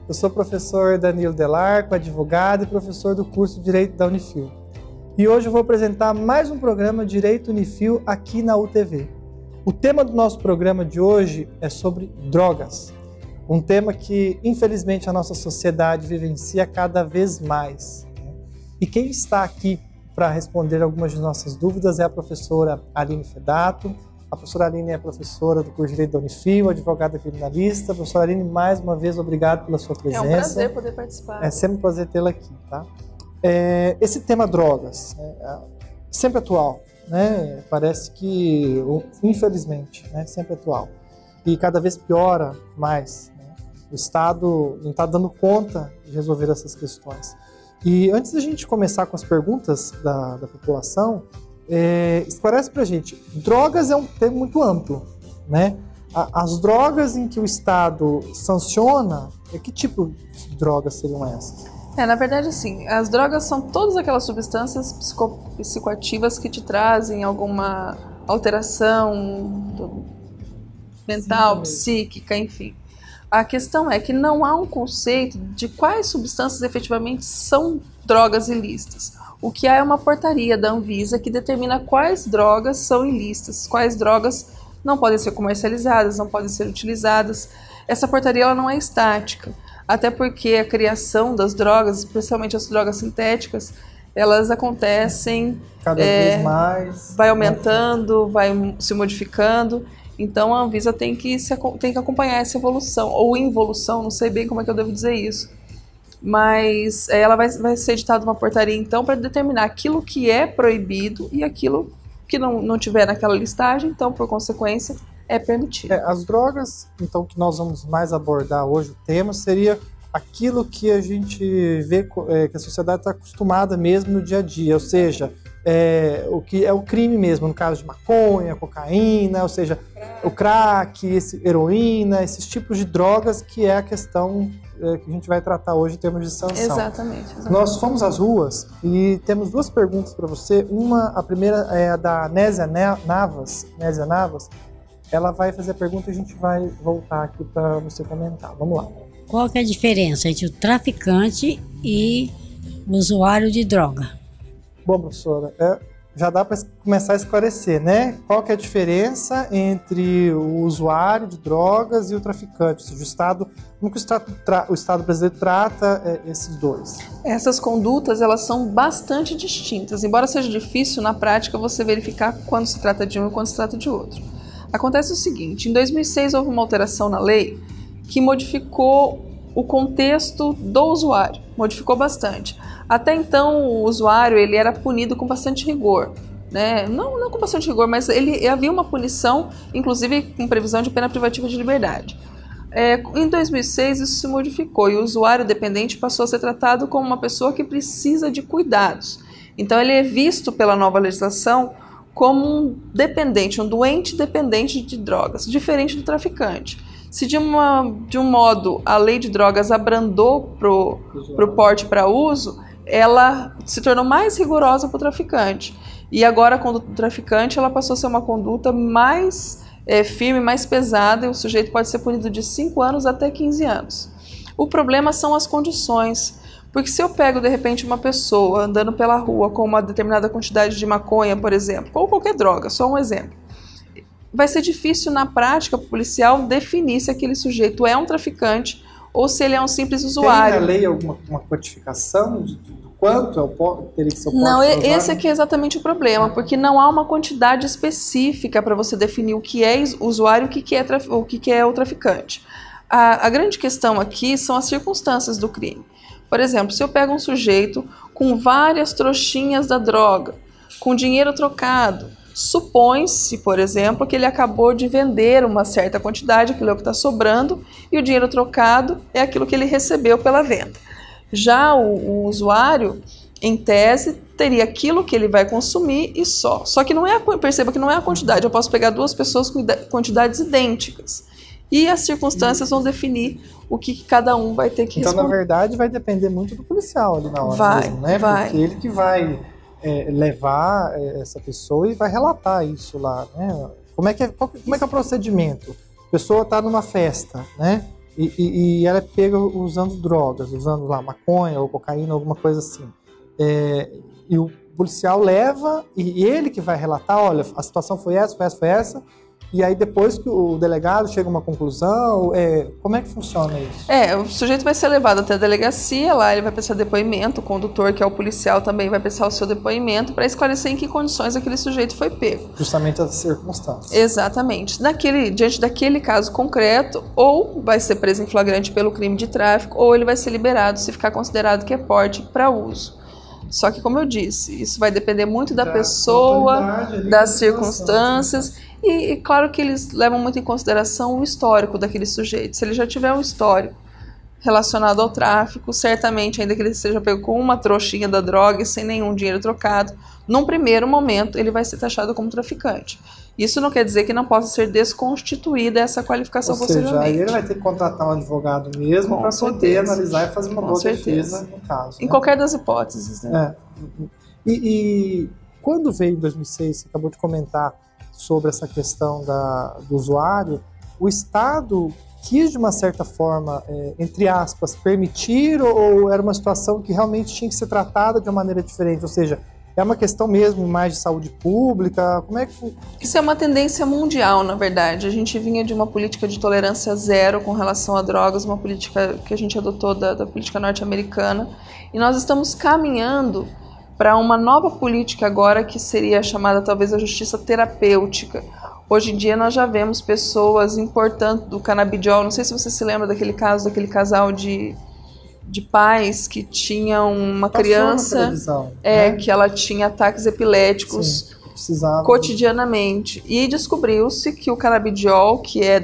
Eu sou o professor Danilo Delarco, advogado e professor do curso de Direito da Unifil. E hoje eu vou apresentar mais um programa Direito Unifil aqui na UTV. O tema do nosso programa de hoje é sobre drogas. Um tema que, infelizmente, a nossa sociedade vivencia cada vez mais. E quem está aqui para responder algumas de nossas dúvidas é a professora Aline Fedato. A professora Aline é professora do curso de Direito da Unifil, advogada criminalista. Professora Aline, mais uma vez, obrigado pela sua presença. É um prazer poder participar. É sempre um prazer tê-la aqui, tá? Esse tema drogas, é sempre atual, né? Parece que, infelizmente, sempre atual. E cada vez piora mais. Né? O Estado não está dando conta de resolver essas questões. E antes da gente começar com as perguntas da população, esclarece pra gente, drogas é um termo muito amplo, né? As drogas em que o Estado sanciona, que tipo de drogas seriam essas? Na verdade, sim, as drogas são todas aquelas substâncias psicoativas que te trazem alguma alteração mental, psíquica, enfim. A questão é que não há um conceito de quais substâncias efetivamente são drogas ilícitas. O que há é uma portaria da Anvisa que determina quais drogas são ilícitas, quais drogas não podem ser comercializadas, não podem ser utilizadas. Essa portaria ela não é estática, até porque a criação das drogas, especialmente as drogas sintéticas, elas acontecem cada vez mais, vai aumentando, vai se modificando. Então a Anvisa tem que acompanhar essa evolução, ou involução, não sei bem como é que eu devo dizer isso. Mas ela vai ser editada uma portaria, então, para determinar aquilo que é proibido e aquilo que não tiver naquela listagem, então, por consequência, é permitido. As drogas, então, que nós vamos mais abordar hoje, o tema, seria aquilo que a gente vê que a sociedade está acostumada mesmo no dia a dia, ou seja, o que é o crime mesmo, no caso de maconha, cocaína, ou seja, o crack, heroína, esses tipos de drogas que é a questão que a gente vai tratar hoje em termos de sanção. Exatamente. Nós fomos às ruas e temos duas perguntas para você. A primeira é a da Nésia Navas. Nésia Navas, ela vai fazer a pergunta e a gente vai voltar aqui para você comentar. Vamos lá. Qual que é a diferença entre o traficante e o usuário de droga? Bom, professora, já dá para começar a esclarecer, né? Qual que é a diferença entre o usuário de drogas e o traficante? Ou seja, como que o Estado brasileiro trata esses dois? Essas condutas, elas são bastante distintas. Embora seja difícil, na prática, você verificar quando se trata de um e quando se trata de outro. Acontece o seguinte, em 2006 houve uma alteração na lei que modificou o contexto do usuário, modificou bastante. Até então, o usuário ele era punido com bastante rigor, né? Não com bastante rigor, mas havia uma punição, inclusive com previsão de pena privativa de liberdade. Em 2006, isso se modificou e o usuário dependente passou a ser tratado como uma pessoa que precisa de cuidados. Então, ele é visto pela nova legislação como um dependente, um doente dependente de drogas, diferente do traficante. Se de um modo a lei de drogas abrandou para o porte para uso, ela se tornou mais rigorosa para o traficante. E agora a conduta do traficante ela passou a ser uma conduta mais firme, mais pesada, e o sujeito pode ser punido de 5 anos até 15 anos. O problema são as condições, porque se eu pego de repente uma pessoa andando pela rua com uma determinada quantidade de maconha, por exemplo, ou qualquer droga, só um exemplo, vai ser difícil na prática policial definir se aquele sujeito é um traficante ou se ele é um simples usuário. Tem na lei alguma quantificação do quanto teria que ser o porte? Não, esse aqui é exatamente o problema, porque não há uma quantidade específica para você definir o que é usuário e o que é o traficante. A grande questão aqui são as circunstâncias do crime. Por exemplo, se eu pego um sujeito com várias trouxinhas da droga, com dinheiro trocado, supõe-se, por exemplo, que ele acabou de vender uma certa quantidade, aquilo é o que está sobrando, e o dinheiro trocado é aquilo que ele recebeu pela venda. Já o usuário, em tese, teria aquilo que ele vai consumir e só. Só que perceba que não é a quantidade, eu posso pegar duas pessoas com quantidades idênticas. E as circunstâncias vão definir o que cada um vai ter que responder. Então, na verdade, vai depender muito do policial ali na hora mesmo, né? Vai. Porque ele que vai levar essa pessoa e vai relatar isso lá, né? Como é que é o procedimento? A pessoa está numa festa, né? e ela é pega usando drogas, usando lá maconha ou cocaína, alguma coisa assim. E o policial leva, e ele que vai relatar, olha, a situação foi essa, foi essa, foi essa, e aí depois que o delegado chega a uma conclusão, como é que funciona isso? O sujeito vai ser levado até a delegacia, lá ele vai prestar depoimento, o condutor, que é o policial, também vai prestar o seu depoimento para esclarecer em que condições aquele sujeito foi pego. Justamente as circunstâncias. Exatamente. Diante daquele caso concreto, ou vai ser preso em flagrante pelo crime de tráfico, ou ele vai ser liberado se ficar considerado que é porte para uso. Só que, como eu disse, isso vai depender muito da pessoa, das circunstâncias, e claro que eles levam muito em consideração o histórico daquele sujeito. Se ele já tiver um histórico relacionado ao tráfico, certamente, ainda que ele seja pego com uma trouxinha da droga e sem nenhum dinheiro trocado, num primeiro momento ele vai ser taxado como traficante. Isso não quer dizer que não possa ser desconstituída essa qualificação posteriormente. Ou seja, ele vai ter que contratar um advogado mesmo para poder analisar e fazer uma boa defesa no caso. Em qualquer das hipóteses, né? E quando veio em 2006, você acabou de comentar sobre essa questão do usuário, o Estado quis, de uma certa forma, entre aspas, permitir, ou era uma situação que realmente tinha que ser tratada de uma maneira diferente? Ou seja, é uma questão mesmo mais de saúde pública? Como é que... Isso é uma tendência mundial, na verdade. A gente vinha de uma política de tolerância zero com relação a drogas, uma política que a gente adotou da política norte-americana, e nós estamos caminhando para uma nova política agora que seria chamada talvez a justiça terapêutica. Hoje em dia nós já vemos pessoas importando do canabidiol. Não sei se você se lembra daquele caso, daquele casal de pais que tinham uma criança que ela tinha ataques epiléticos cotidianamente. E descobriu-se que o canabidiol, que é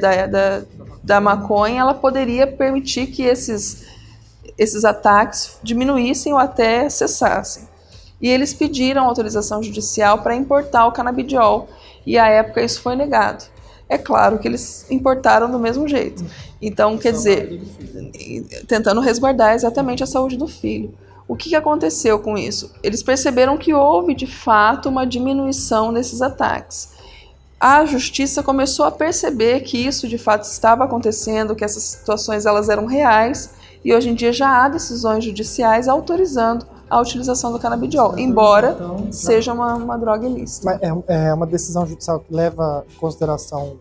da maconha, ela poderia permitir que esses ataques diminuíssem ou até cessassem. E eles pediram autorização judicial para importar o canabidiol. E à época isso foi negado. É claro que eles importaram do mesmo jeito. Então, quer dizer, tentando resguardar exatamente a saúde do filho. O que aconteceu com isso? Eles perceberam que houve, de fato, uma diminuição desses ataques. A justiça começou a perceber que isso, de fato, estava acontecendo, que essas situações elas eram reais, e hoje em dia já há decisões judiciais autorizando a utilização do canabidiol, embora seja uma droga ilícita. Mas é uma decisão judicial que leva em consideração,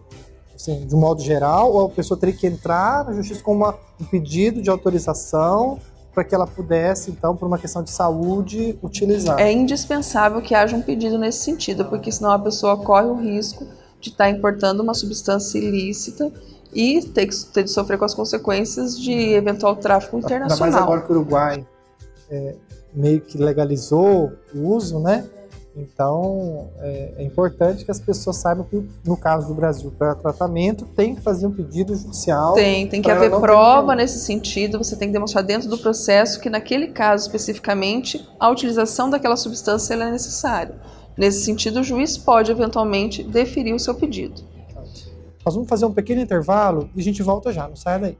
assim, de um modo geral, ou a pessoa teria que entrar na justiça com um pedido de autorização para que ela pudesse, então, por uma questão de saúde, utilizar? É indispensável que haja um pedido nesse sentido, porque senão a pessoa corre o risco de estar importando uma substância ilícita e ter de sofrer com as consequências de eventual tráfico internacional. Ainda mais agora que o Uruguai meio que legalizou o uso, né? Então, é importante que as pessoas saibam que, no caso do Brasil, para tratamento, tem que fazer um pedido judicial. Tem que haver prova nesse sentido, você tem que demonstrar dentro do processo que, naquele caso especificamente, a utilização daquela substância é necessária. Nesse sentido, o juiz pode, eventualmente, deferir o seu pedido. Nós vamos fazer um pequeno intervalo e a gente volta já, não saia daí.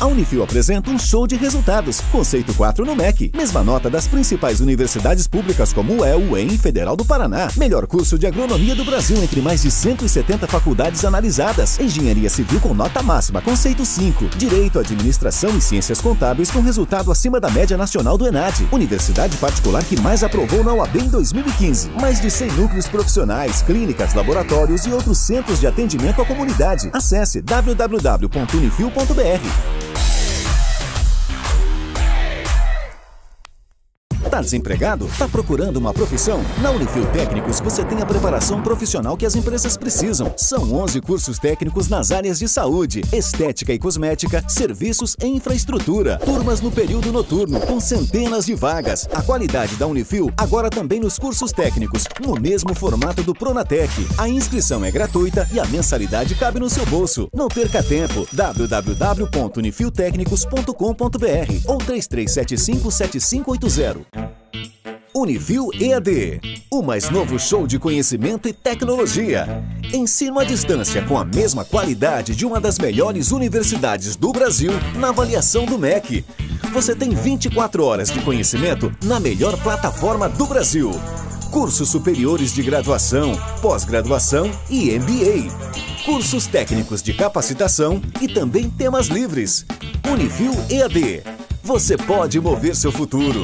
A Unifil apresenta um show de resultados. Conceito 4 no MEC. Mesma nota das principais universidades públicas como o UEL, UEM e Federal do Paraná. Melhor curso de agronomia do Brasil entre mais de 170 faculdades analisadas. Engenharia civil com nota máxima, conceito 5. Direito, administração e ciências contábeis com resultado acima da média nacional do ENAD. Universidade particular que mais aprovou na UAB em 2015. Mais de 100 núcleos profissionais, clínicas, laboratórios e outros centros de atendimento à comunidade. Acesse www.unifil.br. Tá desempregado? Tá procurando uma profissão? Na Unifil Técnicos você tem a preparação profissional que as empresas precisam. São 11 cursos técnicos nas áreas de saúde, estética e cosmética, serviços e infraestrutura. Turmas no período noturno, com centenas de vagas. A qualidade da Unifil agora também nos cursos técnicos, no mesmo formato do Pronatec. A inscrição é gratuita e a mensalidade cabe no seu bolso. Não perca tempo. www.unifiltecnicos.com.br ou 3375-7580. Unifil EAD, o mais novo show de conhecimento e tecnologia. Ensino à distância com a mesma qualidade de uma das melhores universidades do Brasil na avaliação do MEC. Você tem 24 horas de conhecimento na melhor plataforma do Brasil. Cursos superiores de graduação, pós-graduação e MBA. cursos técnicos de capacitação e também temas livres. Unifil EAD. Você pode mover seu futuro.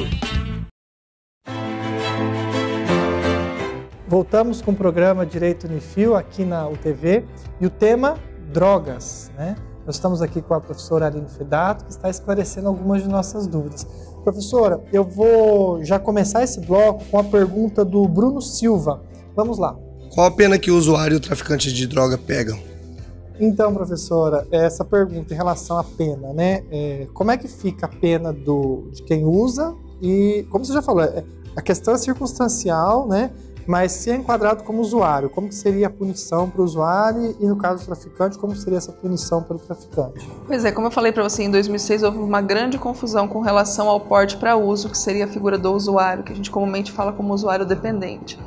Voltamos com o programa Direito Unifil aqui na UTV e o tema drogas, né? Nós estamos aqui com a professora Aline Fedato, que está esclarecendo algumas de nossas dúvidas. Professora, eu vou já começar esse bloco com a pergunta do Bruno Silva. Vamos lá. Qual a pena que o usuário e o traficante de droga pegam? Então, professora, essa pergunta em relação à pena, né? Como é que fica a pena de quem usa? E, como você já falou, a questão é circunstancial, né? Mas se é enquadrado como usuário, como que seria a punição para o usuário e, no caso do traficante, como seria essa punição pelo traficante? Pois é, como eu falei para você, em 2006 houve uma grande confusão com relação ao porte para uso, que seria a figura do usuário, que a gente comumente fala como usuário dependente.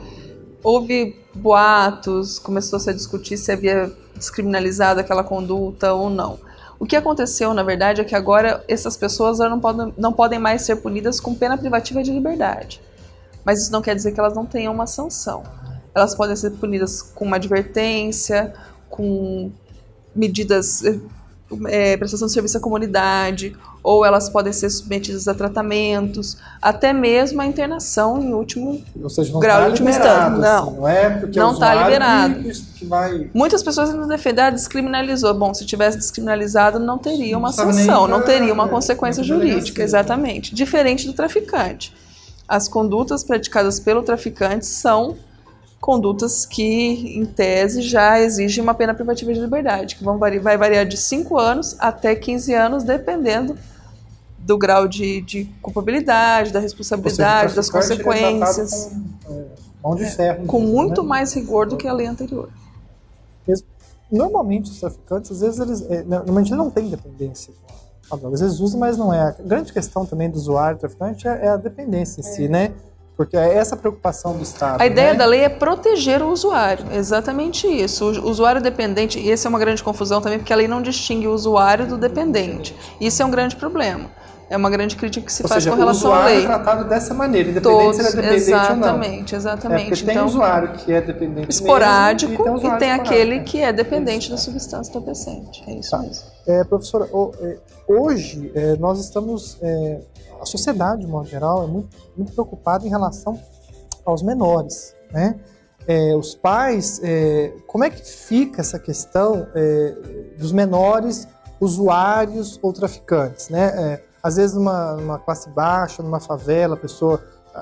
Houve boatos, começou-se a discutir se havia descriminalizado aquela conduta ou não. O que aconteceu, na verdade, é que agora essas pessoas não podem mais ser punidas com pena privativa de liberdade. Mas isso não quer dizer que elas não tenham uma sanção. Elas podem ser punidas com uma advertência, com medidas, prestação de serviço à comunidade, ou elas podem ser submetidas a tratamentos, até mesmo a internação em último grau, em última instância. Não, não é porque não está liberado. Que vai... Muitas pessoas ainda defendem, descriminalizou. Bom, se tivesse descriminalizado, não teria uma sanção, não teria uma consequência jurídica, exatamente. Diferente do traficante. As condutas praticadas pelo traficante são condutas que, em tese, já exigem uma pena privativa de liberdade, que vai variar de 5 anos até 15 anos, dependendo do grau de culpabilidade, da responsabilidade, das consequências. Mão de ferro. Com muito mais rigor do que a lei anterior. Normalmente, os traficantes, às vezes, normalmente não têm dependência. Às vezes usam, mas não é. A grande questão também do usuário do traficante é a dependência em si, né? Porque é essa preocupação do Estado. A ideia da lei é proteger o usuário, exatamente isso. O usuário dependente, e essa é uma grande confusão também, porque a lei não distingue o usuário do dependente. Isso é um grande problema. É uma grande crítica que se faz com relação à lei. O usuário é tratado dessa maneira, independente se ele é dependente ou não. Exatamente. Porque tem usuário que é dependente esporádico mesmo, e tem aquele que é dependente da substância entorpecente. É isso mesmo. Professora, hoje nós estamos... a sociedade, de modo geral, é muito preocupada em relação aos menores, né? Os pais, como é que fica essa questão dos menores usuários ou traficantes, né? Às vezes numa classe baixa, numa favela,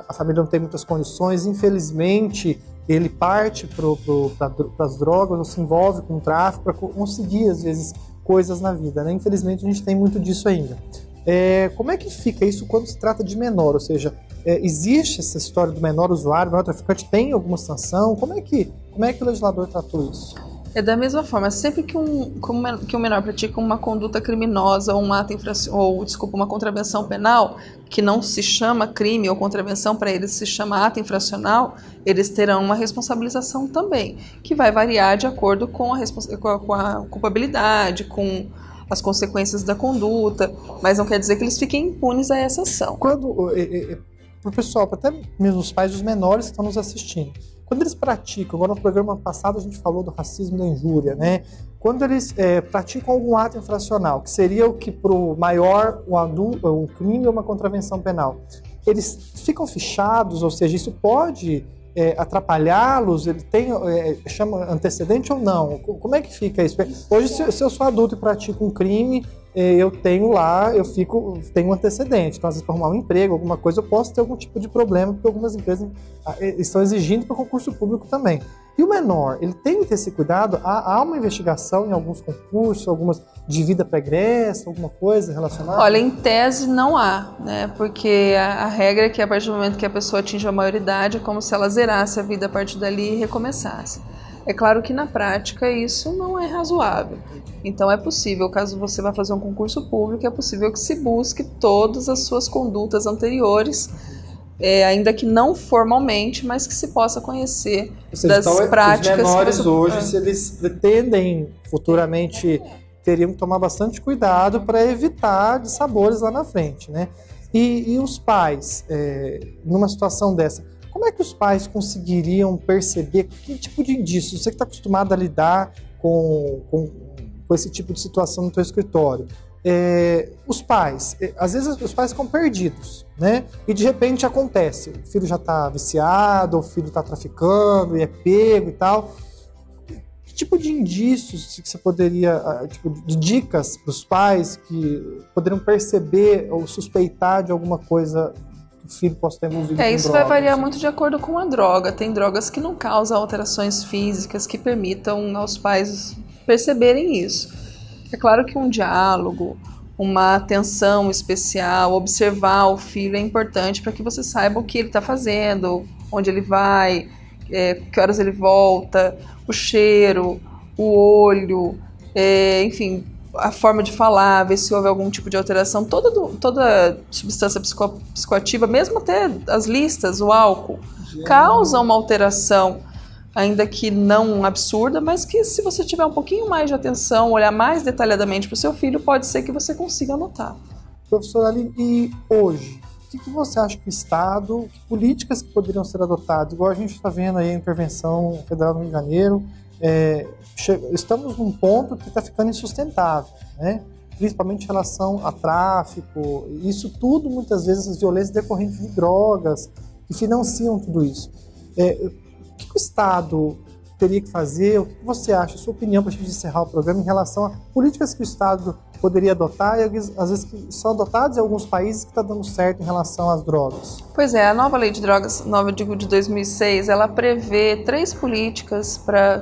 a família não tem muitas condições, infelizmente ele parte para as drogas ou se envolve com o tráfico para conseguir, às vezes, coisas na vida, né? Infelizmente a gente tem muito disso ainda. Como é que fica isso quando se trata de menor? Ou seja, existe essa história do menor usuário, menor traficante, tem alguma sanção? Como é que o legislador tratou isso? É da mesma forma, sempre que um menor pratica uma conduta criminosa ou uma contravenção penal, que não se chama crime ou contravenção, para eles se chama ato infracional, eles terão uma responsabilização também, que vai variar de acordo com a culpabilidade, com as consequências da conduta, mas não quer dizer que eles fiquem impunes a essa ação. Para o pessoal, até mesmo os pais dos menores que estão nos assistindo, quando eles praticam, agora no programa passado a gente falou do racismo e da injúria, né? Quando eles praticam algum ato infracional, que seria o que para o maior, um crime ou uma contravenção penal, eles ficam fichados, ou seja, isso pode atrapalhá-los? Ele tem, chama antecedente ou não? Como é que fica isso? Hoje, se eu sou adulto e pratico um crime, eu tenho um antecedente. Então, às vezes, para arrumar um emprego, alguma coisa, eu posso ter algum tipo de problema, porque algumas empresas estão exigindo para o concurso público também. E o menor, ele tem que ter esse cuidado? Há uma investigação em alguns concursos, algumas de vida pregressa, alguma coisa relacionada? Olha, em tese não há, né? Porque a regra é que a partir do momento que a pessoa atinge a maioridade, é como se ela zerasse a vida a partir dali e recomeçasse. É claro que na prática isso não é razoável. Então é possível, caso você vá fazer um concurso público, é possível que se busque todas as suas condutas anteriores, ainda que não formalmente, mas que se possa conhecer das práticas. Os menores hoje, se eles pretendem futuramente, teriam que tomar bastante cuidado para evitar dissabores lá na frente, né? E os pais, numa situação dessa, como é que os pais conseguiriam perceber que tipo de indício? Você que está acostumado a lidar com esse tipo de situação no teu escritório. Os pais, às vezes os pais ficam perdidos, né? E de repente acontece, o filho já está viciado, o filho está traficando e é pego e tal. Que tipo de indícios que você poderia, tipo de dicas para os pais que poderiam perceber ou suspeitar de alguma coisa que o filho possa estar envolvido com isso drogas? vai variar muito de acordo com a droga. Tem drogas que não causam alterações físicas que permitam aos pais perceberem isso. É claro que um diálogo, uma atenção especial, observar o filho é importante para que você saiba o que ele está fazendo, onde ele vai, que horas ele volta, o cheiro, o olho, enfim, a forma de falar, ver se houve algum tipo de alteração. Toda substância psicoativa, mesmo até as listas, o álcool, causa uma alteração, ainda que não absurda, mas que se você tiver um pouquinho mais de atenção, olhar mais detalhadamente para o seu filho, pode ser que você consiga notar. Professora Aline, e hoje, o que você acha que o Estado, que políticas que poderiam ser adotadas? Igual a gente está vendo aí a intervenção federal no Rio de Janeiro, estamos num ponto que está ficando insustentável, né? Principalmente em relação a tráfico, isso tudo, muitas vezes, as violências decorrentes de drogas, que financiam tudo isso. O que o Estado teria que fazer? O que você acha, a sua opinião, para a gente encerrar o programa, em relação a políticas que o Estado poderia adotar e às vezes que são adotadas em alguns países que está dando certo em relação às drogas? Pois é, a nova lei de drogas, de 2006, ela prevê 3 políticas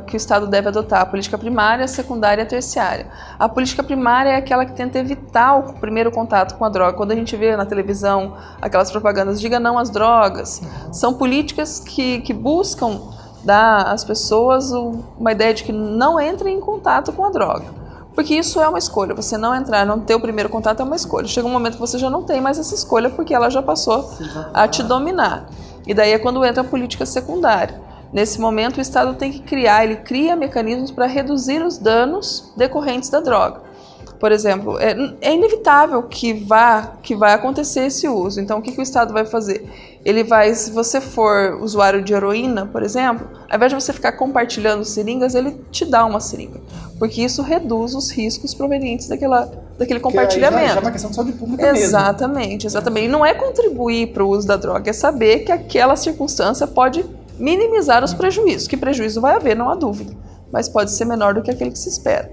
que o Estado deve adotar: a política primária, a secundária e a terciária. A política primária é aquela que tenta evitar o primeiro contato com a droga. Quando a gente vê na televisão aquelas propagandas, diga não às drogas, são políticas que buscam dar às pessoas uma ideia de que não entrem em contato com a droga. Porque isso é uma escolha, você não entrar, não ter o primeiro contato é uma escolha. Chega um momento que você já não tem mais essa escolha porque ela já passou a te dominar. E daí é quando entra a política secundária. Nesse momento o Estado tem que ele cria mecanismos para reduzir os danos decorrentes da droga. Por exemplo, é inevitável que vai acontecer esse uso. Então, o que o Estado vai fazer? Se você for usuário de heroína, por exemplo, ao invés de você ficar compartilhando seringas, ele te dá uma seringa. Porque isso reduz os riscos provenientes daquele compartilhamento. Já é uma questão de saúde pública mesmo. Exatamente. E não é contribuir para o uso da droga, é saber que aquela circunstância pode minimizar os prejuízos. Que prejuízo vai haver, não há dúvida. Mas pode ser menor do que aquele que se espera.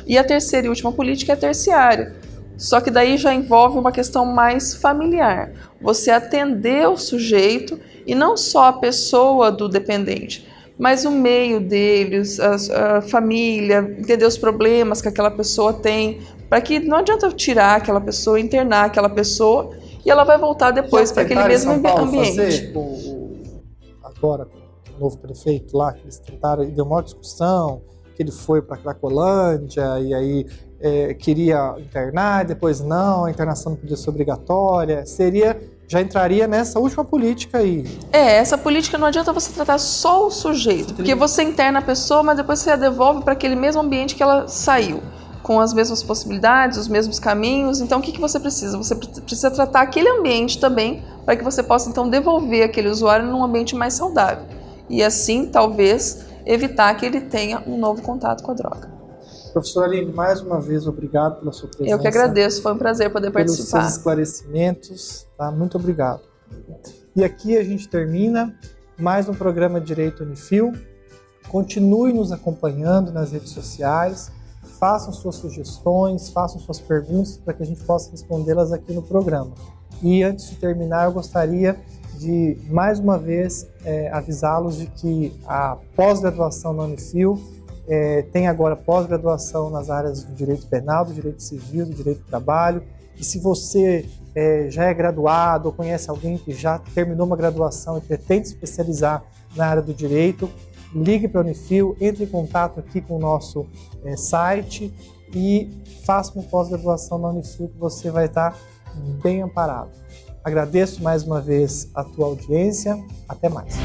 E a terceira e última política é a terciária. Só que daí já envolve uma questão mais familiar. Você atender o sujeito, e não só a pessoa do dependente, mas o meio deles, a família, entender os problemas que aquela pessoa tem, para que não adianta tirar aquela pessoa, internar aquela pessoa, e ela vai voltar depois para aquele mesmo ambiente. Agora, o novo prefeito lá, que eles tentaram, e deu uma discussão, que ele foi para Cracolândia e aí queria internar, depois não, a internação não podia ser obrigatória. Já entraria nessa última política aí. Essa política não adianta você tratar só o sujeito, porque você interna a pessoa, mas depois você a devolve para aquele mesmo ambiente que ela saiu, com as mesmas possibilidades, os mesmos caminhos. Então, o que você precisa? Você precisa tratar aquele ambiente também, para que você possa, então, devolver aquele usuário num ambiente mais saudável. E assim, talvez, evitar que ele tenha um novo contato com a droga. Professora Aline, mais uma vez, obrigado pela sua presença. Eu que agradeço, foi um prazer poder participar. Pelos seus esclarecimentos, tá? Muito obrigado. E aqui a gente termina mais um programa Direito Unifil. Continue nos acompanhando nas redes sociais, façam suas sugestões, façam suas perguntas para que a gente possa respondê-las aqui no programa. E antes de terminar, eu gostaria de, mais uma vez, avisá-los de que a pós-graduação na Unifil tem agora pós-graduação nas áreas do direito penal, do direito civil, do direito do trabalho. E se você já é graduado ou conhece alguém que já terminou uma graduação e pretende se especializar na área do direito, ligue para a Unifil, entre em contato aqui com o nosso site e faça uma pós-graduação na Unifil que você vai estar bem amparado. Agradeço mais uma vez a tua audiência. Até mais.